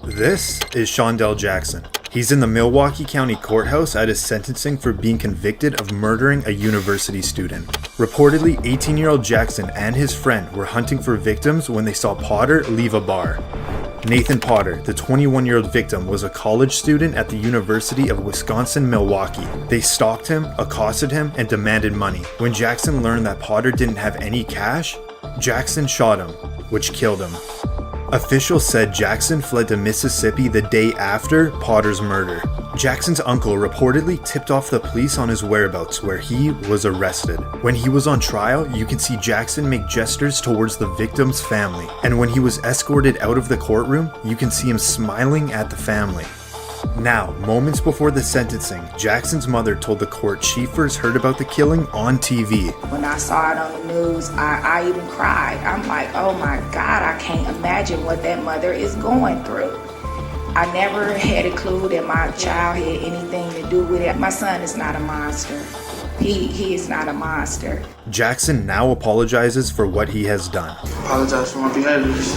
This is Shondell Jackson. He's in the Milwaukee County Courthouse at his sentencing for being convicted of murdering a university student. Reportedly, 18-year-old Jackson and his friend were hunting for victims when they saw Potter leave a bar. Nathan Potter, the 21-year-old victim, was a college student at the University of Wisconsin-Milwaukee. They stalked him, accosted him, and demanded money. When Jackson learned that Potter didn't have any cash, Jackson shot him, which killed him. Officials said Jackson fled to Mississippi the day after Potter's murder. Jackson's uncle reportedly tipped off the police on his whereabouts, where he was arrested. When he was on trial, you can see Jackson make gestures towards the victim's family. And when he was escorted out of the courtroom, you can see him smiling at the family. Now, moments before the sentencing, Jackson's mother told the court she first heard about the killing on TV. When I saw it on the news, I even cried. I'm like, oh my God, I can't imagine what that mother is going through. I never had a clue that my child had anything to do with it. My son is not a monster. He is not a monster. Jackson now apologizes for what he has done. I apologize for my behaviors.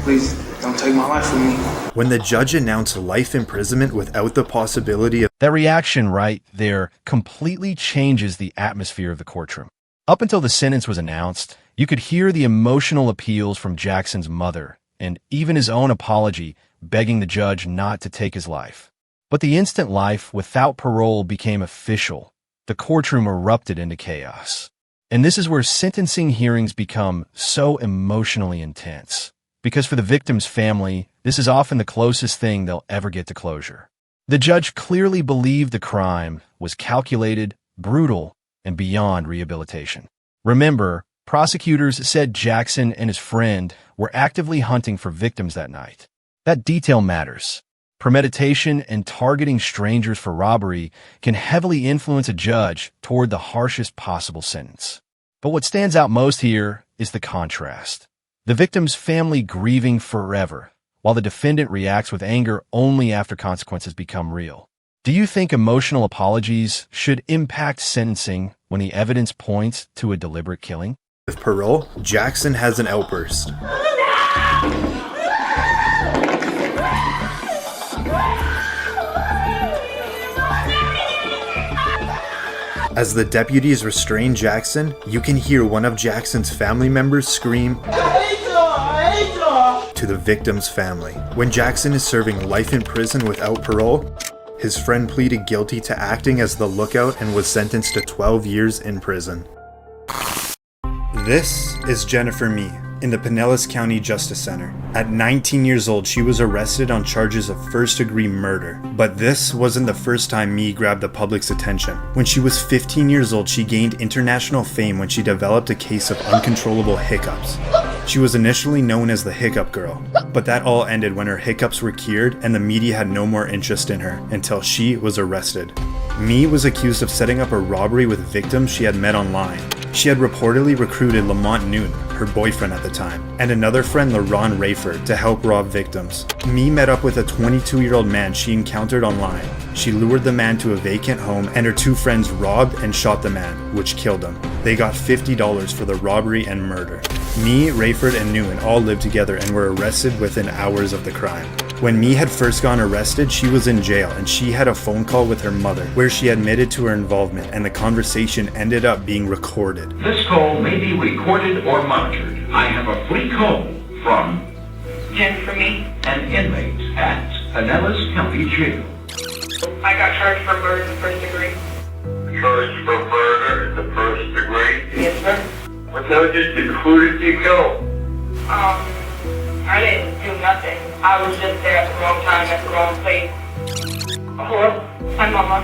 Please don't take my life from me. When the judge announced life imprisonment without the possibility of... That reaction right there completely changes the atmosphere of the courtroom. Up until the sentence was announced, you could hear the emotional appeals from Jackson's mother, and even his own apology begging the judge not to take his life. But the instant life without parole became official. The courtroom erupted into chaos. And this is where sentencing hearings become so emotionally intense. Because for the victim's family, this is often the closest thing they'll ever get to closure. The judge clearly believed the crime was calculated, brutal, and beyond rehabilitation. Remember, prosecutors said Jackson and his friend were actively hunting for victims that night. That detail matters. Premeditation and targeting strangers for robbery can heavily influence a judge toward the harshest possible sentence. But what stands out most here is the contrast. The victim's family grieving forever, while the defendant reacts with anger only after consequences become real. Do you think emotional apologies should impact sentencing when the evidence points to a deliberate killing? With parole, Jackson has an outburst. As the deputies restrain Jackson, you can hear one of Jackson's family members scream to the victim's family. When Jackson is serving life in prison without parole, his friend pleaded guilty to acting as the lookout and was sentenced to 12 years in prison. This is Jennifer Mee in the Pinellas County Justice Center. At 19 years old, she was arrested on charges of first-degree murder. But this wasn't the first time Mee grabbed the public's attention. When she was 15 years old, she gained international fame when she developed a case of uncontrollable hiccups. She was initially known as the Hiccup Girl, but that all ended when her hiccups were cured and the media had no more interest in her until she was arrested. Mee was accused of setting up a robbery with victims she had met online. She had reportedly recruited Lamont Newton, her boyfriend at the time, and another friend, LaRon Rayford, to help rob victims. Mee met up with a 22-year-old man she encountered online. She lured the man to a vacant home, and her two friends robbed and shot the man, which killed him. They got $50 for the robbery and murder. Mee, Rayford, and Newton all lived together and were arrested within hours of the crime. When Mee had first gone arrested, she was in jail and she had a phone call with her mother where she admitted to her involvement, and the conversation ended up being recorded. This call may be recorded or monitored. I have a free call from Jennifer Mee, an inmate at Pinellas County Jail. I got charged for murder in the first degree. Charged for murder in the first degree? Yes, sir. What charges did who did you kill? I didn't do nothing. I was just there at the wrong time, at the wrong place. Hello? Hi, Mama.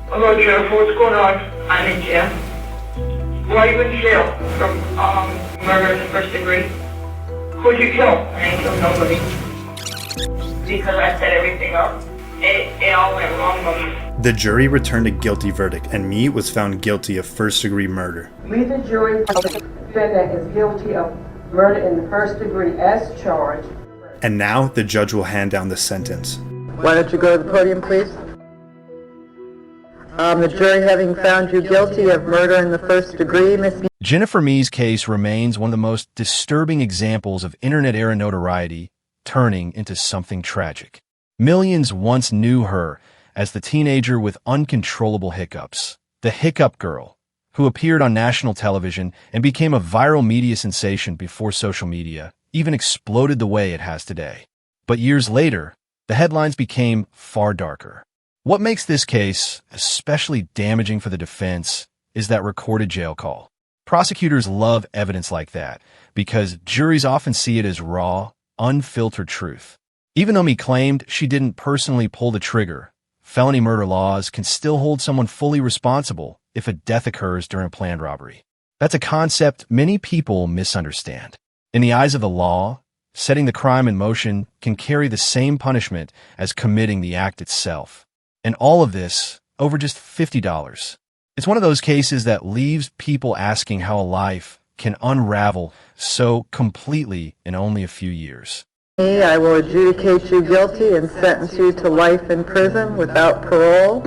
Hello, Jennifer. What's going on? I'm in jail Why are you in jail? from murder in the first degree. Who'd you kill? I ain't killed nobody. Because I set everything up. It all went wrong, Mama. The jury returned a guilty verdict, and Mee was found guilty of first-degree murder. We, the jury, found the defendant is guilty of murder in the first degree as charged. And now the judge will hand down the sentence. Why don't you go to the podium, please? The jury having found you guilty of murder in the first degree, Miss. Jennifer Mee's case remains one of the most disturbing examples of internet-era notoriety turning into something tragic. Millions once knew her as the teenager with uncontrollable hiccups, the Hiccup Girl, who appeared on national television and became a viral media sensation before social media even exploded the way it has today. But years later, the headlines became far darker. What makes this case especially damaging for the defense is that recorded jail call. Prosecutors love evidence like that because juries often see it as raw, unfiltered truth. Even though he claimed she didn't personally pull the trigger, felony murder laws can still hold someone fully responsible if a death occurs during a planned robbery. That's a concept many people misunderstand. In the eyes of the law, setting the crime in motion can carry the same punishment as committing the act itself. And all of this over just $50. It's one of those cases that leaves people asking how a life can unravel so completely in only a few years. I will adjudicate you guilty and sentence you to life in prison without parole.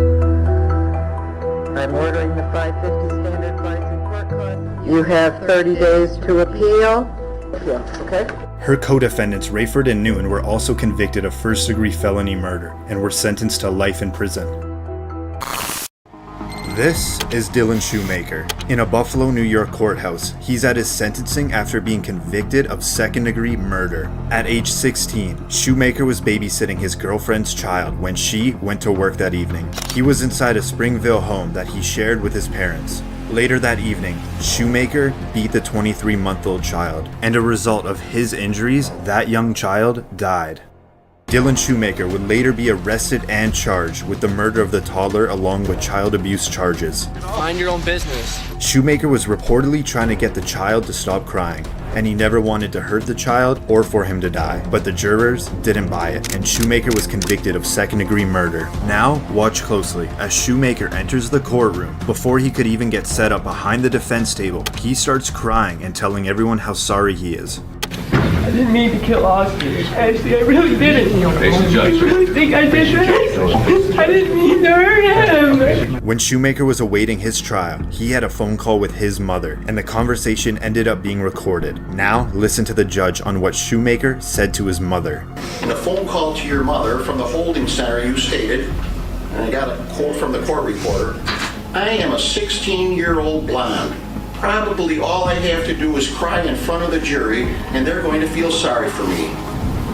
I'm ordering the 550 standard fines and court costs. You have 30 days to appeal. Okay? Her co-defendants, Rayford and Newton, were also convicted of first-degree felony murder and were sentenced to life in prison. This is Dylan Shoemaker. In a Buffalo, New York courthouse, he's at his sentencing after being convicted of second-degree murder. At age 16, Shoemaker was babysitting his girlfriend's child when she went to work that evening. He was inside a Springville home that he shared with his parents. Later that evening, Shoemaker beat the 23-month-old child, and a result of his injuries, that young child died. Dylan Shoemaker would later be arrested and charged with the murder of the toddler along with child abuse charges. Mind your own business. Shoemaker was reportedly trying to get the child to stop crying, and he never wanted to hurt the child or for him to die. But the jurors didn't buy it, and Shoemaker was convicted of second-degree murder. Now, watch closely as Shoemaker enters the courtroom. Before he could even get set up behind the defense table, he starts crying and telling everyone how sorry he is. I didn't mean to kill Oscar. Ashley, I really didn't. I really think I did that. I didn't mean to hurt him. When Shoemaker was awaiting his trial, he had a phone call with his mother, and the conversation ended up being recorded. Now, listen to the judge on what Shoemaker said to his mother. In a phone call to your mother from the holding center, you stated, and I got a quote from the court reporter, "I am a 16-year-old blonde. Probably all I have to do is cry in front of the jury, and they're going to feel sorry for me."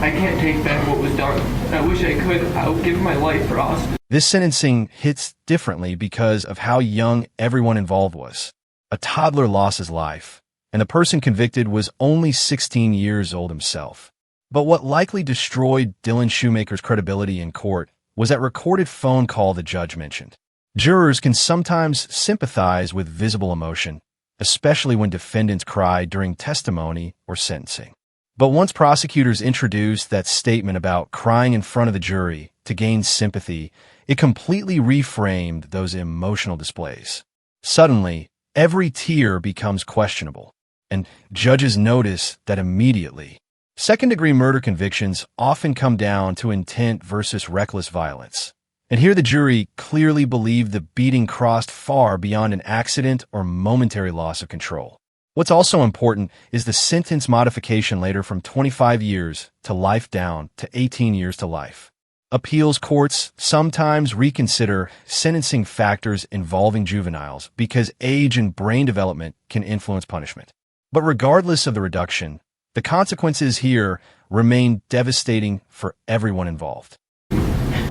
I can't take back what was done. I wish I could. I would give my life for Oscar. This sentencing hits differently because of how young everyone involved was. A toddler lost his life, and the person convicted was only 16 years old himself. But what likely destroyed Dylan Shoemaker's credibility in court was that recorded phone call the judge mentioned. Jurors can sometimes sympathize with visible emotion, especially when defendants cry during testimony or sentencing. But once prosecutors introduced that statement about crying in front of the jury to gain sympathy, it completely reframed those emotional displays. Suddenly, every tear becomes questionable, and judges notice that immediately. Second-degree murder convictions often come down to intent versus reckless violence. And here the jury clearly believed the beating crossed far beyond an accident or momentary loss of control. What's also important is the sentence modification later from 25 years to life down to 18 years to life. Appeals courts sometimes reconsider sentencing factors involving juveniles because age and brain development can influence punishment. But regardless of the reduction, the consequences here remain devastating for everyone involved.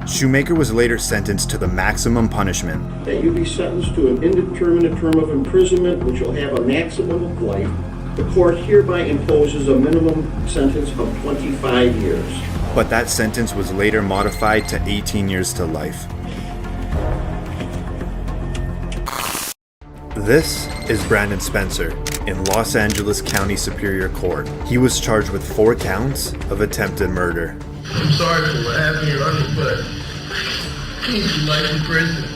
Shoemaker was later sentenced to the maximum punishment. That you be sentenced to an indeterminate term of imprisonment, which will have a maximum of life. The court hereby imposes a minimum sentence of 25 years. But that sentence was later modified to 18 years to life. This is Brandon Spencer in Los Angeles County Superior Court. He was charged with 4 counts of attempted murder. I'm sorry for what happened, Your Honor, but he's life in prison.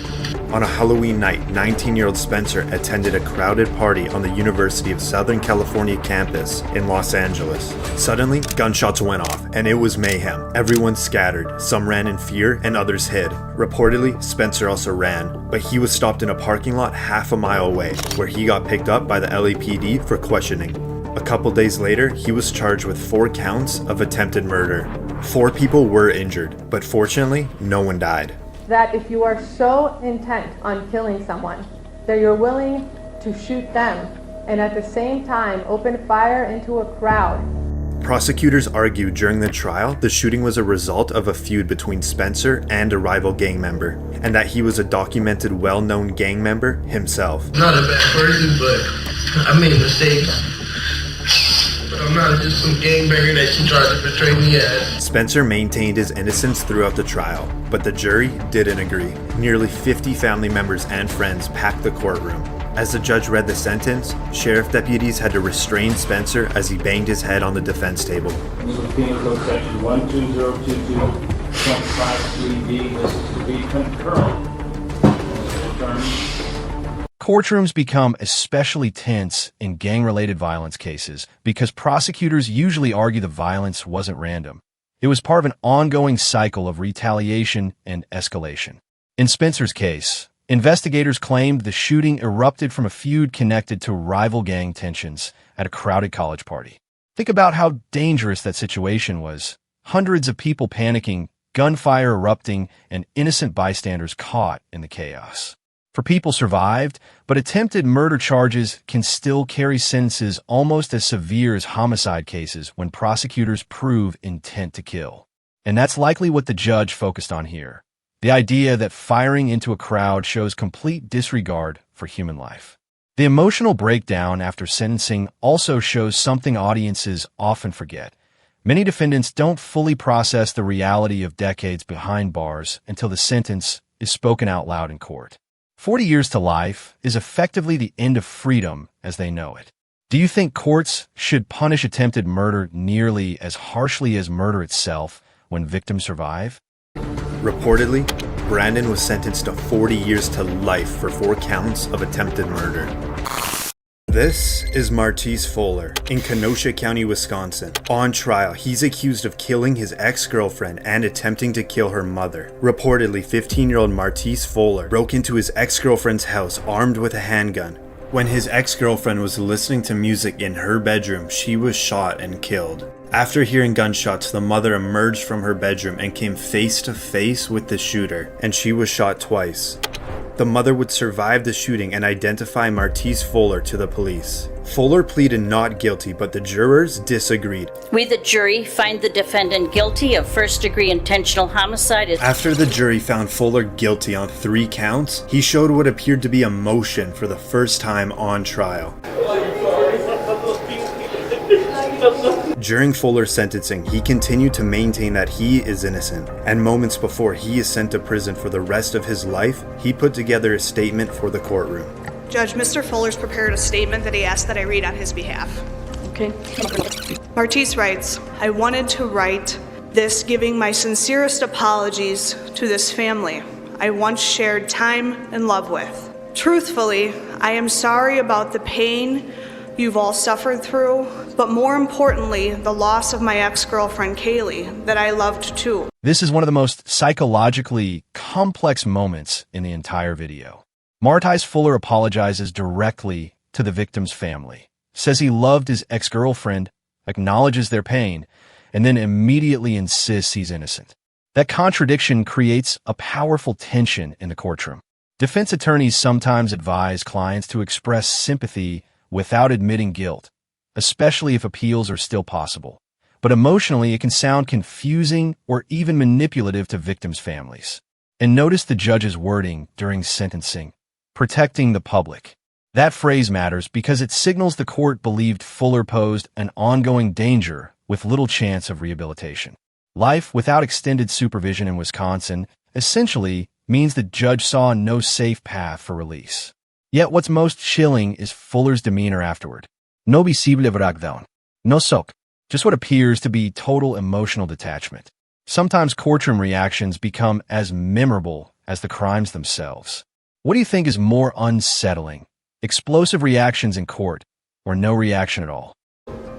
On a Halloween night, 19-year-old Spencer attended a crowded party on the University of Southern California campus in Los Angeles. Suddenly, gunshots went off, and it was mayhem. Everyone scattered. Some ran in fear, and others hid. Reportedly, Spencer also ran, but he was stopped in a parking lot half a mile away, where he got picked up by the LAPD for questioning. A couple days later, he was charged with 4 counts of attempted murder. 4 people were injured, but fortunately, no one died. That if you are so intent on killing someone that you're willing to shoot them and at the same time open fire into a crowd. Prosecutors argued during the trial the shooting was a result of a feud between Spencer and a rival gang member, and that he was a documented, well-known gang member himself. I'm not a bad person, but I made mistakes. But I'm not just some gangbanger that you tried to portray me as. Spencer maintained his innocence throughout the trial, but the jury didn't agree. Nearly 50 family members and friends packed the courtroom. As the judge read the sentence, sheriff deputies had to restrain Spencer as he banged his head on the defense table. This is Penal Code Section 12022.53D. This is to be concurrent. Courtrooms become especially tense in gang-related violence cases because prosecutors usually argue the violence wasn't random. It was part of an ongoing cycle of retaliation and escalation. In Spencer's case, investigators claimed the shooting erupted from a feud connected to rival gang tensions at a crowded college party. Think about how dangerous that situation was. Hundreds of people panicking, gunfire erupting, and innocent bystanders caught in the chaos. For people survived, but attempted murder charges can still carry sentences almost as severe as homicide cases when prosecutors prove intent to kill. And that's likely what the judge focused on here. The idea that firing into a crowd shows complete disregard for human life. The emotional breakdown after sentencing also shows something audiences often forget. Many defendants don't fully process the reality of decades behind bars until the sentence is spoken out loud in court. 40 years to life is effectively the end of freedom as they know it. Do you think courts should punish attempted murder nearly as harshly as murder itself when victims survive? Reportedly, Brandon was sentenced to 40 years to life for 4 counts of attempted murder. This is Martise Fuller in Kenosha County, Wisconsin. On trial, he's accused of killing his ex-girlfriend and attempting to kill her mother. Reportedly, 15-year-old Martise Fuller broke into his ex-girlfriend's house armed with a handgun. When his ex-girlfriend was listening to music in her bedroom, she was shot and killed. After hearing gunshots, the mother emerged from her bedroom and came face to face with the shooter, and she was shot twice. The mother would survive the shooting and identify Martise Fuller to the police. Fuller pleaded not guilty, but the jurors disagreed. We, the jury, find the defendant guilty of first-degree intentional homicide. After the jury found Fuller guilty on 3 counts, he showed what appeared to be emotion for the first time on trial. During Fuller's sentencing, he continued to maintain that he is innocent, and moments before he is sent to prison for the rest of his life, he put together a statement for the courtroom. Judge, Mr. Fuller's prepared a statement that he asked that I read on his behalf. Okay. Martise writes, I wanted to write this giving my sincerest apologies to this family I once shared time and love with. Truthfully, I am sorry about the pain you've all suffered through, but more importantly, the loss of my ex-girlfriend Kaylee that I loved too. This is one of the most psychologically complex moments in the entire video. Martise Fuller apologizes directly to the victim's family, says he loved his ex-girlfriend, acknowledges their pain, and then immediately insists he's innocent. That contradiction creates a powerful tension in the courtroom. Defense attorneys sometimes advise clients to express sympathy without admitting guilt, especially if appeals are still possible. But emotionally, it can sound confusing or even manipulative to victims' families. And notice the judge's wording during sentencing, protecting the public. That phrase matters because it signals the court believed Fuller posed an ongoing danger with little chance of rehabilitation. Life without extended supervision in Wisconsin essentially means the judge saw no safe path for release. Yet what's most chilling is Fuller's demeanor afterward. No visible breakdown. No shock. Just what appears to be total emotional detachment. Sometimes courtroom reactions become as memorable as the crimes themselves. What do you think is more unsettling? Explosive reactions in court, or no reaction at all?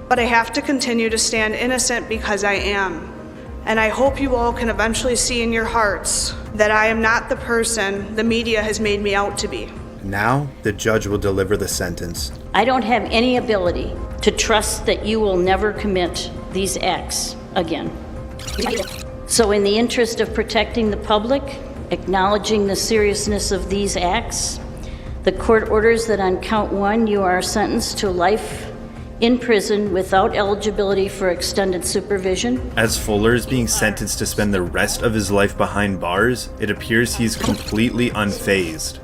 But I have to continue to stand innocent because I am. And I hope you all can eventually see in your hearts that I am not the person the media has made me out to be. Now, the judge will deliver the sentence. I don't have any ability to trust that you will never commit these acts again. So in the interest of protecting the public, acknowledging the seriousness of these acts, the court orders that on count 1, you are sentenced to life in prison without eligibility for extended supervision. As Fuller is being sentenced to spend the rest of his life behind bars, it appears he's completely unfazed.